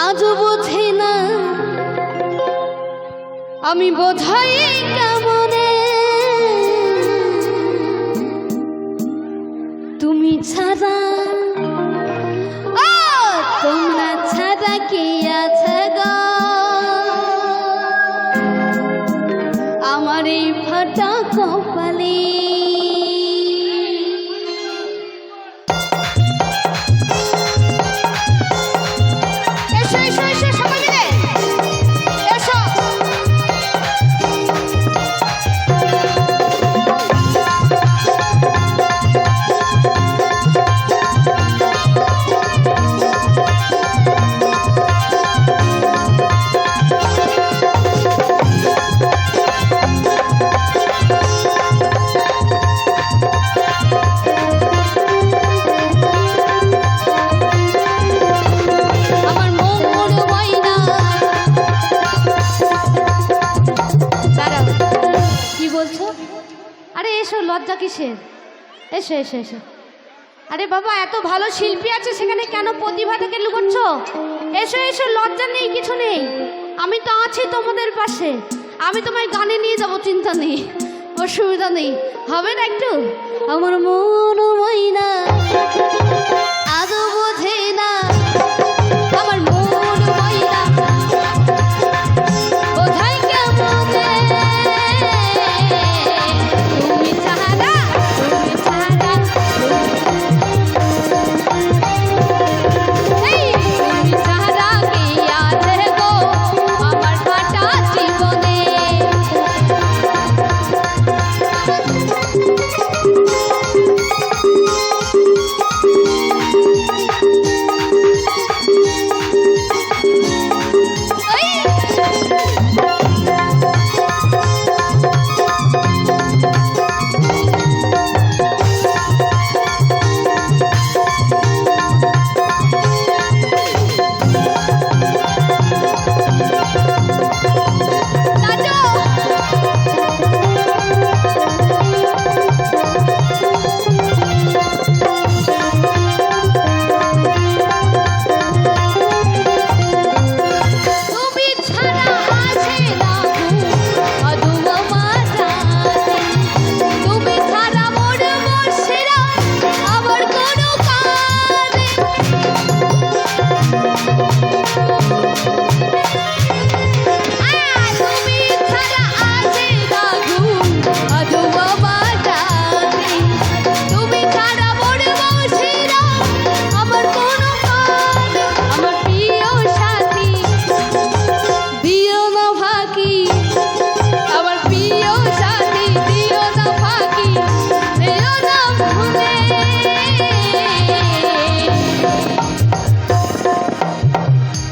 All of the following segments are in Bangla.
আজও বোঝে না আমি বোঝাই কেমনে তুমি ছাড়া ও তোমরা ছাড়া কে আছে গো আমার এই ফাটা কপালে লজ্জা কিসের? এসো এসো এসো। আরে বাবা, এত ভালো শিল্পী আছে সেখানে কেন প্রতিভাটাকে লুকোচ্ছ? এসো এসো, লজ্জা নেই, কিছু নেই, আমি তো আছি তোমাদের পাশে। আমি তোমায় গানে নিয়ে যাবো, চিন্তা নেই, অসুবিধা নেই। হবে না একটু? আমার মন ময়না আজও বোঝে না, আমার মন ময়না বোঝাই কেমনে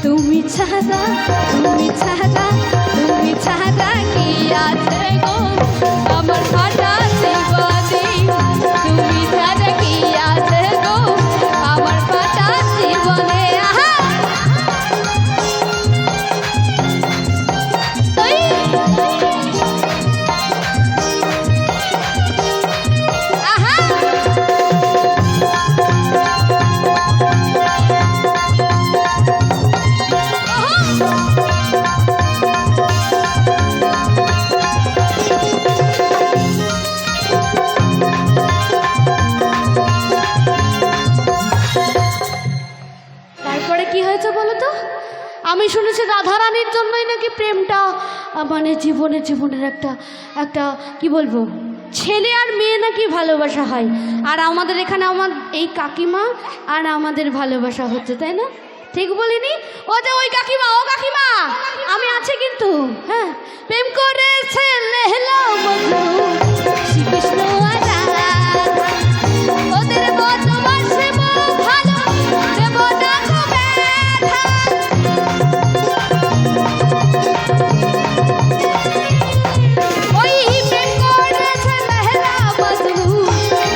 তুমি ছাড়া কি আছে গো আমার ফাটা জীবনে, তুমি ছাড়া কি আছে গো আমার ফাটা জীবনে। আমি শুনেছি রাধারানীর জন্যই নাকি প্রেমটা মানে জীবনের একটা একটা কি বলবো, ছেলে আর মেয়ে নাকি ভালোবাসা হয়। আর আমাদের এখানে আমার এই কাকিমা আর আমাদের ভালোবাসা হচ্ছে, তাই না? ঠিক বলিনি? ও যে ওই কাকিমা, ও কাকিমা আমি আছি কিন্তু। হ্যাঁ, প্রেম করেছে লেহলা মজনু শ্রীকৃষ্ণ আর রাধা, ওদের বদমাশে ভালো দেব না গো ব্যথা। ওই প্রেম করেছে লেহলা মজনু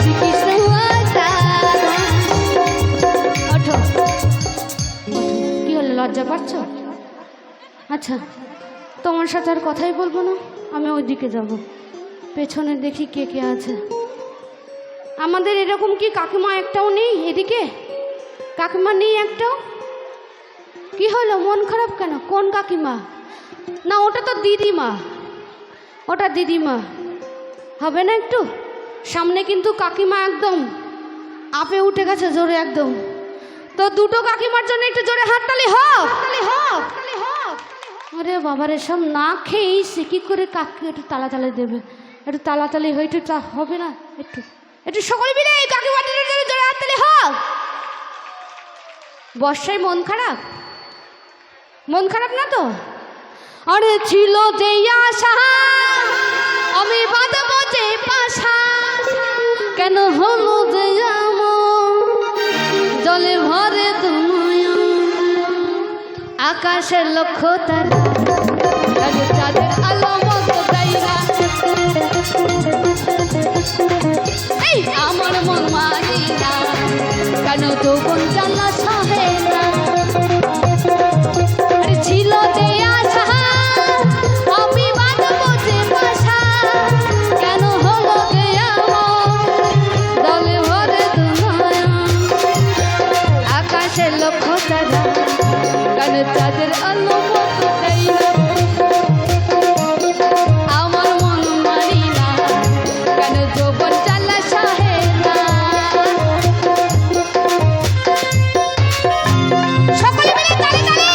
শ্রীকৃষ্ণ আর রাধা। ওঠো, কি হলো, লজ্জা পাচ্ছ? আচ্ছা, তোমার সাথে আর কথাই বলবো না, আমি ওইদিকে যাব, পেছনে দেখি কে কে আছে। আমাদের এরকম কি কাকিমা একটাও নেই? এদিকে কাকিমা নেই একটাও? কি হলো, মন খারাপ কেন? কোন কাকিমা? না ওটা তো দিদিমা, ওটা দিদিমা। হবে না একটু? সামনে কিন্তু কাকিমা একদম আপে উঠে গেছে জোরে একদম। তো দুটো কাকিমার জন্য একটু জোরে হাততালি হোক। আরে বাবারে, সব না খেয়েই সে কি করে কাকি একটু তালাতালি দেবে? একটু তালাতালি হয়ে একটু হবে না? একটু একটু সকলে মিলে এই কাকিমাটির জন্য জোরে হাততালি হোক। বর্ষায় মন খারাপ? মন খারাপ না তো? আরে ছিল যে আশা আমি বাঁধবো যে পাশা, কেন হলো যে জলে ভরে তুমি আকাশের লক্ষ্য তারা, চাঁদের আলো মতো গাইরা এই আমার মন মানি না, কেন যৌবন জ্বালা সহে না। ছিল যে আশা আমি বাঁধবো যে পাশা, কেন হলো যে দলে ভরে দুনিয়া আকাশের লক্ষ্য তারা, কেন চাঁদের আলো মতো গাইরা আমার মন মানি না, কেন যৌবন জ্বালা সহে না। সকলে মিলে তালি তালি।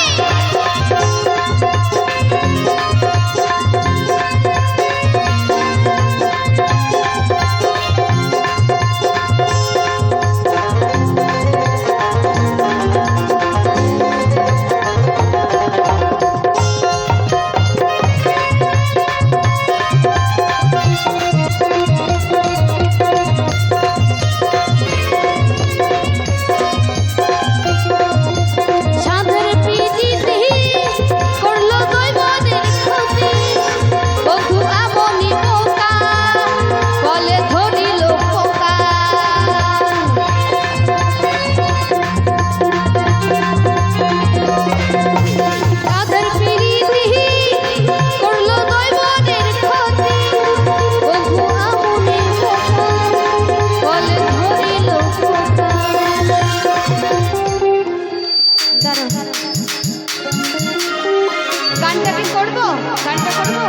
গানটা কি করবো? গানটা করবো।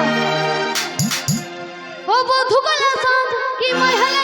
ও বধু গলা সাঁঝ কি মহিলা